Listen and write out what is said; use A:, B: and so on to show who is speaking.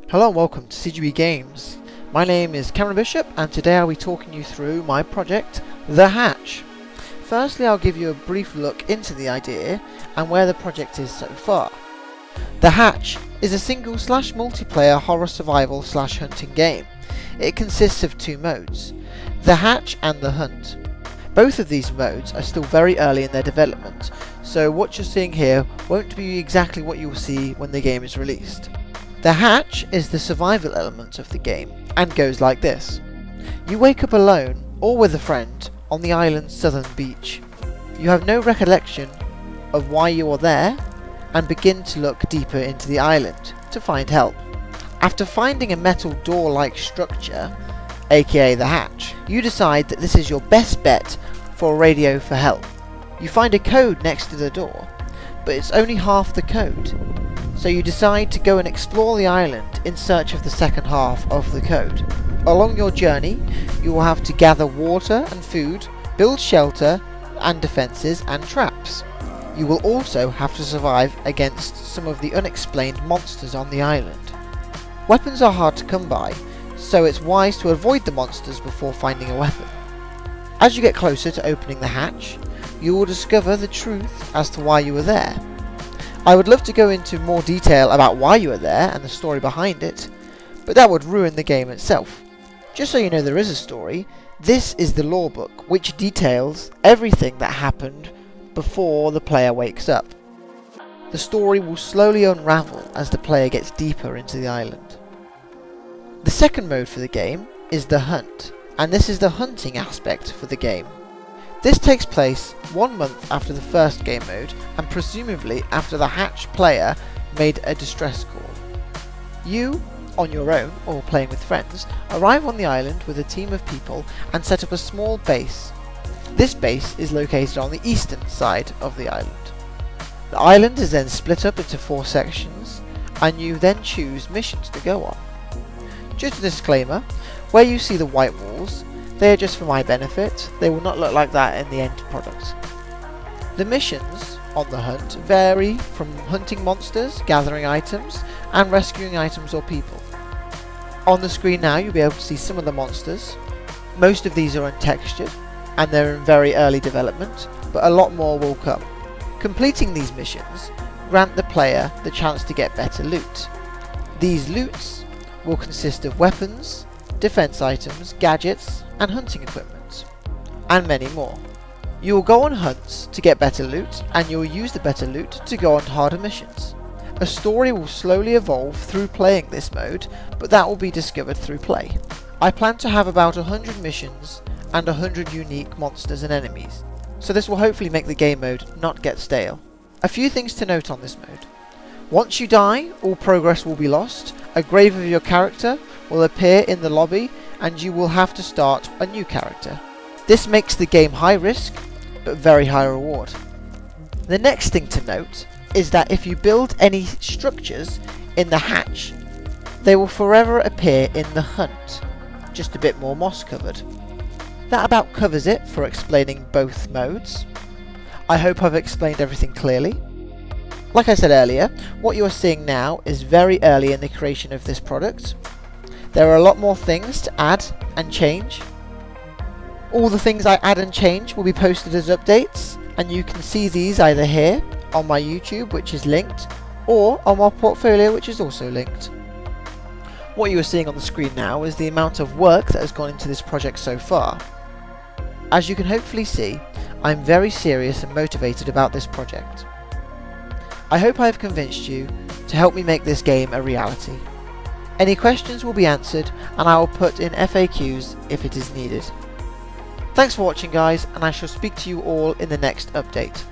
A: Hello and welcome to CGB Games. My name is Cameron Bishop and today I'll be talking you through my project, The Hatch. Firstly, I'll give you a brief look into the idea and where the project is so far. The Hatch is a single/multiplayer horror survival/hunting game. It consists of two modes, The Hatch and The Hunt. Both of these modes are still very early in their development, so what you're seeing here won't be exactly what you will see when the game is released. The Hatch is the survival element of the game and goes like this. You wake up alone or with a friend on the island's southern beach. You have no recollection of why you are there and begin to look deeper into the island to find help. After finding a metal door-like structure, aka the hatch, you decide that this is your best bet for a radio for help. You find a code next to the door, but it's only half the code. So you decide to go and explore the island in search of the second half of the code. Along your journey, you will have to gather water and food, build shelter and defences and traps. You will also have to survive against some of the unexplained monsters on the island. Weapons are hard to come by, so it's wise to avoid the monsters before finding a weapon. As you get closer to opening the hatch, you will discover the truth as to why you were there. I would love to go into more detail about why you are there and the story behind it, but that would ruin the game itself. Just so you know there is a story, this is the lore book which details everything that happened before the player wakes up. The story will slowly unravel as the player gets deeper into the island. The second mode for the game is the hunt, and this is the hunting aspect for the game. This takes place 1 month after the first game mode and presumably after the hatch player made a distress call. You, on your own or playing with friends, arrive on the island with a team of people and set up a small base. This base is located on the eastern side of the island. The island is then split up into 4 sections and you then choose missions to go on. Just a disclaimer, where you see the white walls, they are just for my benefit, they will not look like that in the end product. The missions on the hunt vary from hunting monsters, gathering items, and rescuing items or people. On the screen now you'll be able to see some of the monsters. Most of these are untextured, and they're in very early development, but a lot more will come. Completing these missions grant the player the chance to get better loot. These loots will consist of weapons, defense items, gadgets, and hunting equipment, and many more. You will go on hunts to get better loot, and you will use the better loot to go on harder missions. A story will slowly evolve through playing this mode, but that will be discovered through play. I plan to have about 100 missions and 100 unique monsters and enemies, so this will hopefully make the game mode not get stale. A few things to note on this mode. Once you die, all progress will be lost, a grave of your character will appear in the lobby and you will have to start a new character. This makes the game high risk but very high reward. The next thing to note is that if you build any structures in the hatch, they will forever appear in the hunt, just a bit more moss covered. That about covers it for explaining both modes. I hope I've explained everything clearly. Like I said earlier, what you are seeing now is very early in the creation of this product. There are a lot more things to add and change. All the things I add and change will be posted as updates, and you can see these either here on my YouTube, which is linked, or on my portfolio, which is also linked. What you are seeing on the screen now is the amount of work that has gone into this project so far. As you can hopefully see, I'm very serious and motivated about this project. I hope I have convinced you to help me make this game a reality. Any questions will be answered and I will put in FAQs if it is needed. Thanks for watching guys, and I shall speak to you all in the next update.